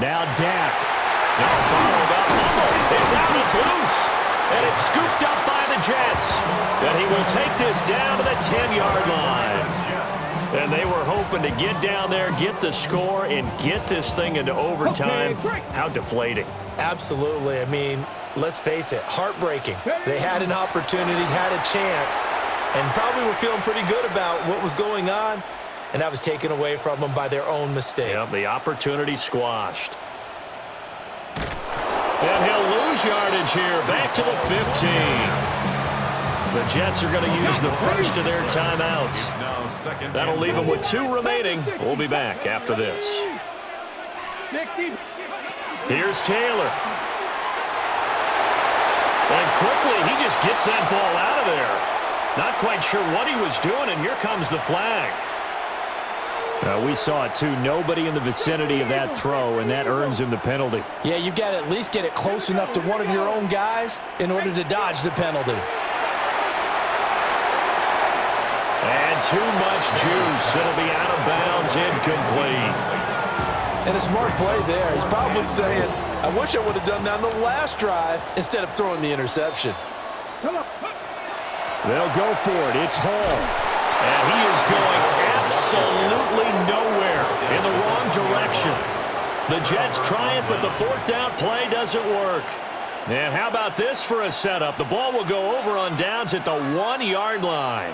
Now Dak. Followed up fumble. It's out. It's loose. And it's scooped up by the Jets. And he will take this down to the 10-yard line. And they were hoping to get down there, get the score, and get this thing into overtime. How deflating. Absolutely. I mean, let's face it, heartbreaking. They had an opportunity, had a chance, and probably were feeling pretty good about what was going on, and that was taken away from them by their own mistake. Yep, the opportunity squashed. And he'll lose yardage here, back to the 15. The Jets are going to use the first of their timeouts. That'll leave them with 2 remaining. We'll be back after this. Here's Taylor. And quickly, he just gets that ball out of there. Not quite sure what he was doing, and here comes the flag. We saw it, too. Nobody in the vicinity of that throw, and that earns him the penalty. Yeah, you got to at least get it close enough to one of your own guys in order to dodge the penalty. And too much juice. It'll be out of bounds, incomplete. And a smart play there. He's probably saying, I wish I would have done that on the last drive instead of throwing the interception. They'll go for it. It's Hall. And he is going absolutely nowhere in the wrong direction. The Jets try it, but the 4th down play doesn't work. And how about this for a setup? The ball will go over on downs at the 1-yard line.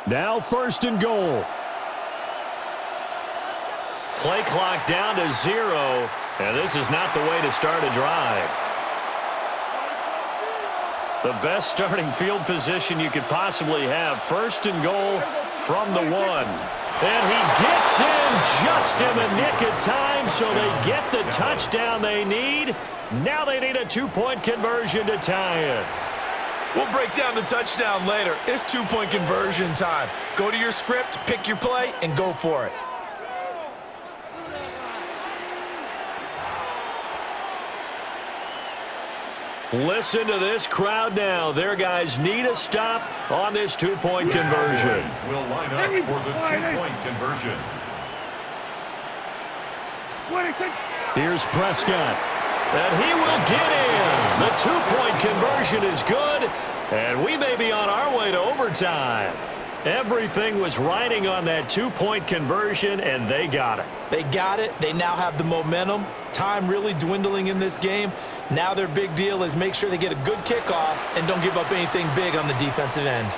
Now 1st and goal. Play clock down to 0, and this is not the way to start a drive. The best starting field position you could possibly have. 1st and goal from the 1. And he gets in just in the nick of time, so they get the touchdown they need. Now they need a 2-point conversion to tie it. We'll break down the touchdown later. It's 2-point conversion time. Go to your script, pick your play, and go for it. Listen to this crowd now. Their guys need a stop on this 2-point conversion. Will line up for the 2-point conversion. Here's Prescott. And he will get in. The 2-point conversion is good, and we may be on our way to overtime. Everything was riding on that 2-point conversion, and they got it. They got it. They now have the momentum. Time really dwindling in this game. Now their big deal is make sure they get a good kickoff and don't give up anything big on the defensive end.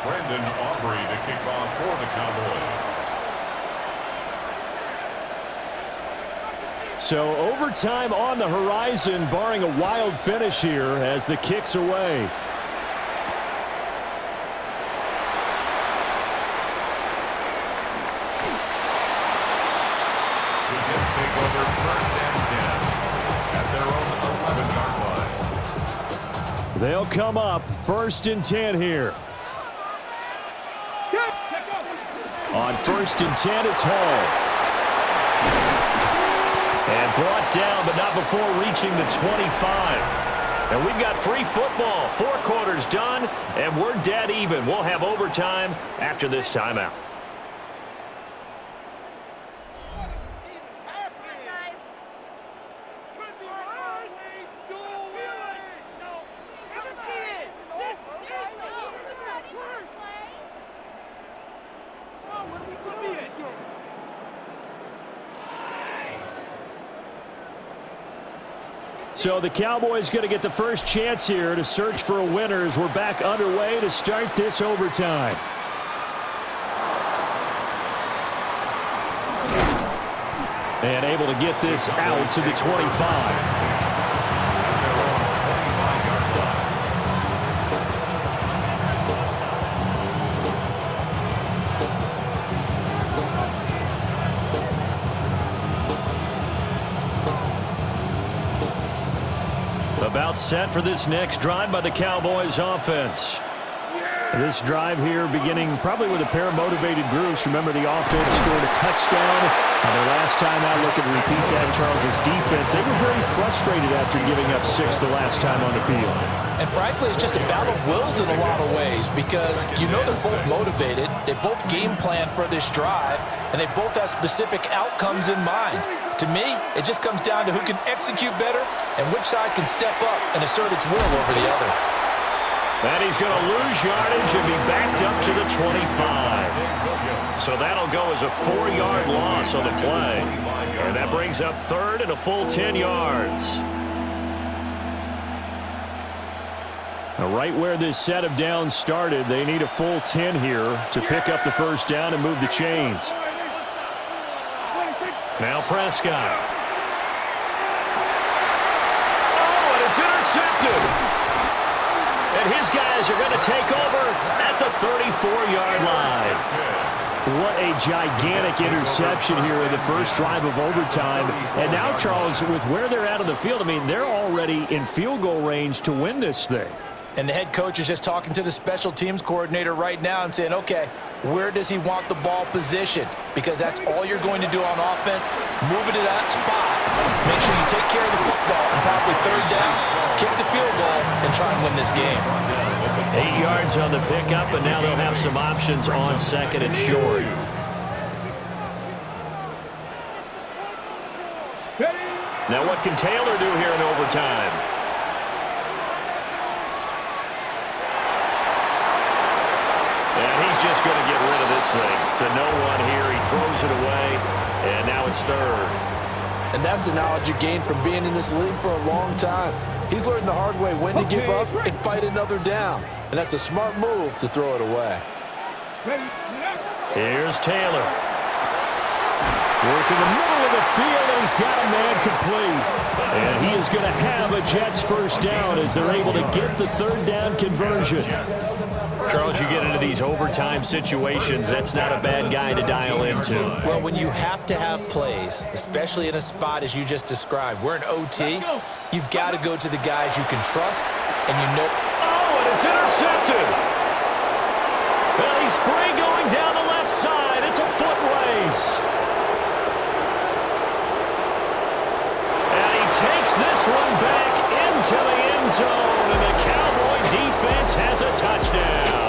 Brandon Aubrey to kick off for the Cowboys. So overtime on the horizon, barring a wild finish here as the kick's away. The Jets take over 1st and 10 at their own 11-yard line. They'll come up 1st and 10 here. On 1st and 10, it's Hall. And brought down, but not before reaching the 25. And we've got free football. 4 quarters done, and we're dead even. We'll have overtime after this timeout. So the Cowboys going to get the first chance here to search for a winner as we're back underway to start this overtime. And able to get this out to the 25. about set for this next drive by the Cowboys offense. This drive here beginning probably with a pair of motivated groups. Remember, the offense scored a touchdown. Their last time out, looking to repeat that, Charles' defense, they were very frustrated after giving up 6 the last time on the field. And frankly, it's just a battle of wills in a lot of ways because you know they're both motivated. They both game plan for this drive, and they both have specific outcomes in mind. To me, it just comes down to who can execute better and which side can step up and assert its will over the other. And he's going to lose yardage and be backed up to the 25. So that'll go as a 4-yard loss on the play. And that brings up third and a full 10 yards. Now, right where this set of downs started, they need a full 10 here to pick up the first down and move the chains. Now Prescott. Oh, and it's intercepted. And his guys are going to take over at the 34-yard line. What a gigantic interception here in the first drive of overtime. And now, Charles, with where they're at on the field, I mean, they're already in field goal range to win this thing. And the head coach is just talking to the special teams coordinator right now and saying, okay, where does he want the ball positioned? Because that's all you're going to do on offense. Move it to that spot. Make sure you take care of the football and probably third down, kick the field goal, and try and win this game. 8 yards on the pickup, and now they'll have some options on second and short. Now what can Taylor do here in overtime? And he's just going to get rid of this thing to no one here. He throws it away, and now it's third. And that's the knowledge you gain from being in this league for a long time. He's learned the hard way when to give up and fight another down. And that's a smart move to throw it away. Here's Taylor. Working the middle of the field, and he's got a man complete. And he is going to have a Jets first down as they're able to get the third down conversion. Charles, you get into these overtime situations, that's not a bad guy to dial into. Well, when you have to have plays, especially in a spot as you just described, we're in OT, you've got to go to the guys you can trust, and you know. Oh, and it's intercepted. Well, he's free going down the left side. It's a foot race. And he takes this one back into the end zone, and the Cowboy defense has a touchdown.